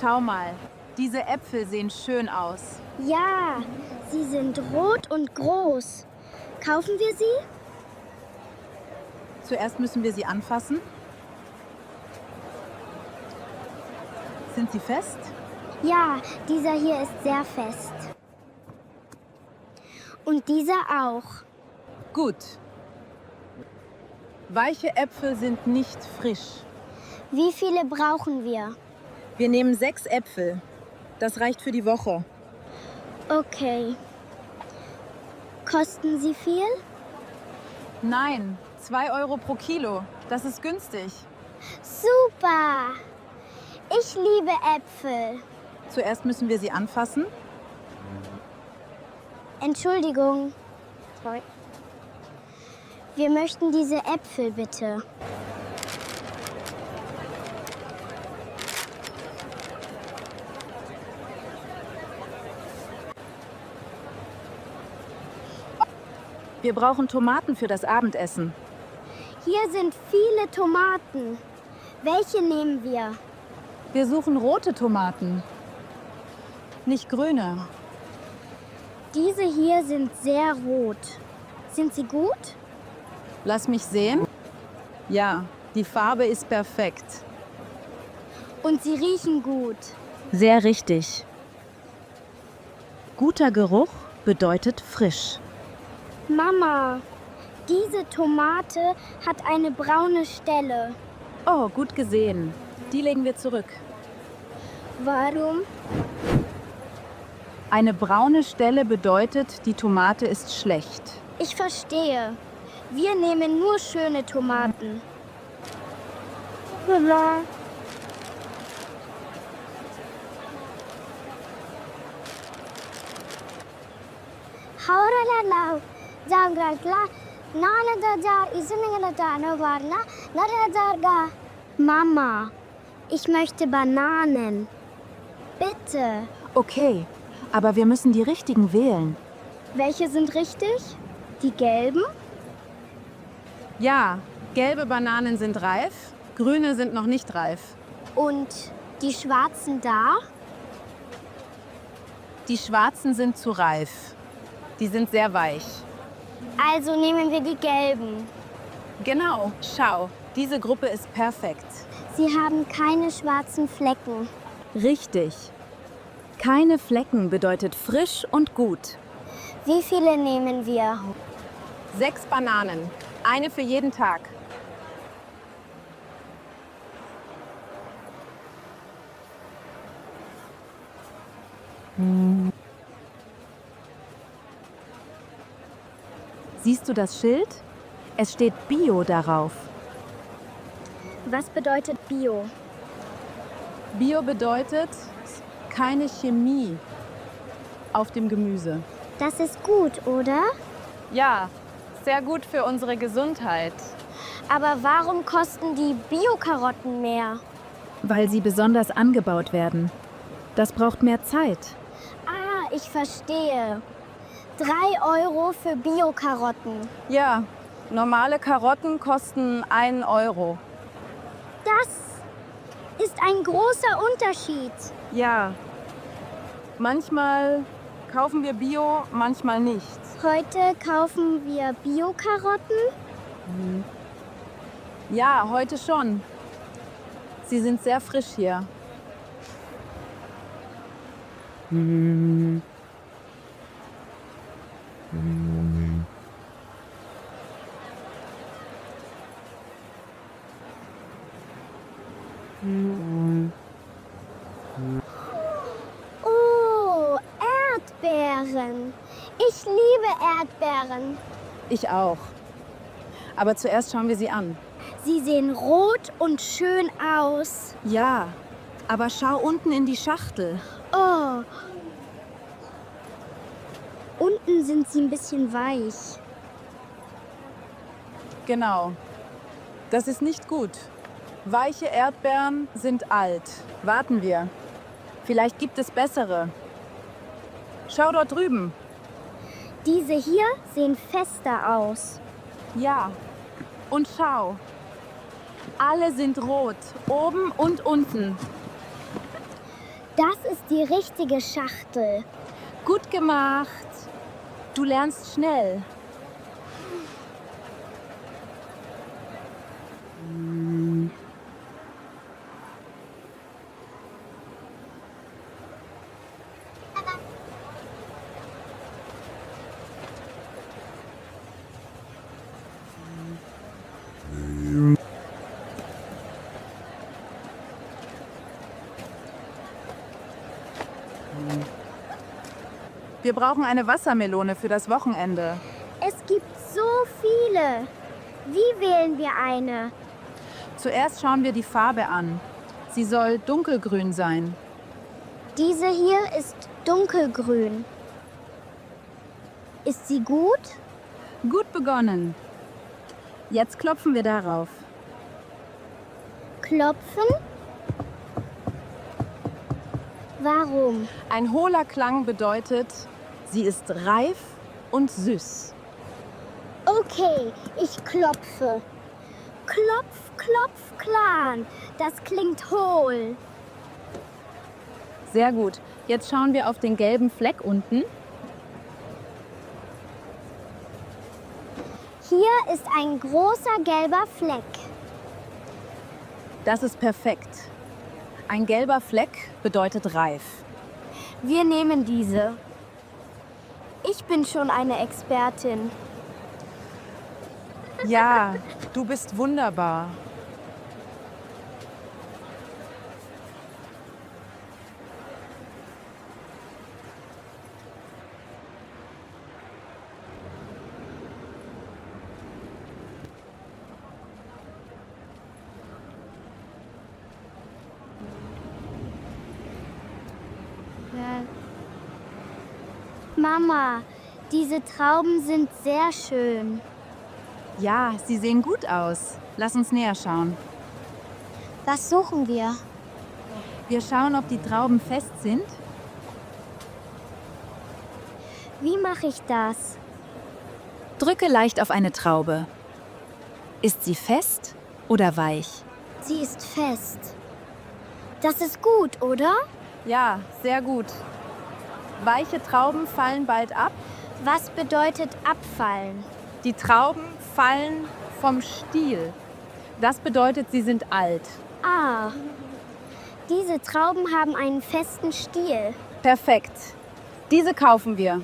Schau mal, diese Äpfel sehen schön aus. Ja, sie sind rot und groß. Kaufen wir sie? Zuerst müssen wir sie anfassen. Sind sie fest? Ja, dieser hier ist sehr fest. Und dieser auch. Gut. Weiche Äpfel sind nicht frisch. Wie viele brauchen wir? Wir nehmen 6 Äpfel. Das reicht für die Woche. Okay. Kosten sie viel? Nein, 2 Euro pro Kilo. Das ist günstig. Super! Ich liebe Äpfel. Zuerst müssen wir sie anfassen. Entschuldigung. Wir möchten diese Äpfel bitte. Wir brauchen Tomaten für das Abendessen. Hier sind viele Tomaten. Welche nehmen wir? Wir suchen rote Tomaten, nicht grüne. Diese hier sind sehr rot. Sind sie gut? Lass mich sehen. Ja, die Farbe ist perfekt. Und sie riechen gut. Sehr richtig. Guter Geruch bedeutet frisch. Mama, diese Tomate hat eine braune Stelle. Oh, gut gesehen. Die legen wir zurück. Warum? Eine braune Stelle bedeutet, die Tomate ist schlecht. Ich verstehe. Wir nehmen nur schöne Tomaten. Mama, ich möchte Bananen. Bitte. Okay, aber wir müssen die richtigen wählen. Welche sind richtig? Die gelben? Ja, gelbe Bananen sind reif, grüne sind noch nicht reif. Und die schwarzen da? Die schwarzen sind zu reif. Die sind sehr weich. Also nehmen wir die gelben. Genau, schau, diese Gruppe ist perfekt. Sie haben keine schwarzen Flecken. Richtig. Keine Flecken bedeutet frisch und gut. Wie viele nehmen wir? 6 Bananen, eine für jeden Tag. Siehst du das Schild? Es steht Bio darauf. Was bedeutet Bio? Bio bedeutet keine Chemie auf dem Gemüse. Das ist gut, oder? Ja, sehr gut für unsere Gesundheit. Aber warum kosten die Bio-Karotten mehr? Weil sie besonders angebaut werden. Das braucht mehr Zeit. Ah, ich verstehe. 3 Euro für Bio-Karotten. Ja, normale Karotten kosten 1 Euro. Das ist ein großer Unterschied. Ja, manchmal kaufen wir Bio, manchmal nicht. Heute kaufen wir Bio-Karotten. Ja, heute schon. Sie sind sehr frisch hier. Oh, Erdbeeren. Ich liebe Erdbeeren. Ich auch. Aber zuerst schauen wir sie an. Sie sehen rot und schön aus. Ja, aber schau unten in die Schachtel. Oh. Unten sind sie ein bisschen weich. Genau. Das ist nicht gut. Weiche Erdbeeren sind alt. Warten wir. Vielleicht gibt es bessere. Schau dort drüben. Diese hier sehen fester aus. Ja. Und schau. Alle sind rot. Oben und unten. Das ist die richtige Schachtel. Gut gemacht. Du lernst schnell. Wir brauchen eine Wassermelone für das Wochenende. Es gibt so viele. Wie wählen wir eine? Zuerst schauen wir die Farbe an. Sie soll dunkelgrün sein. Diese hier ist dunkelgrün. Ist sie gut? Gut begonnen. Jetzt klopfen wir darauf. Klopfen? Warum? Ein hohler Klang bedeutet, sie ist reif und süß. Okay, ich klopfe. Klopf, klopf, klan. Das klingt hohl. Sehr gut. Jetzt schauen wir auf den gelben Fleck unten. Hier ist ein großer gelber Fleck. Das ist perfekt. Ein gelber Fleck bedeutet reif. Wir nehmen diese. Ich bin schon eine Expertin. Ja, du bist wunderbar. Mama, diese Trauben sind sehr schön. Ja, sie sehen gut aus. Lass uns näher schauen. Was suchen wir? Wir schauen, ob die Trauben fest sind. Wie mache ich das? Drücke leicht auf eine Traube. Ist sie fest oder weich? Sie ist fest. Das ist gut, oder? Ja, sehr gut. Weiche Trauben fallen bald ab. Was bedeutet abfallen? Die Trauben fallen vom Stiel. Das bedeutet, sie sind alt. Ah, diese Trauben haben einen festen Stiel. Perfekt. Diese kaufen wir.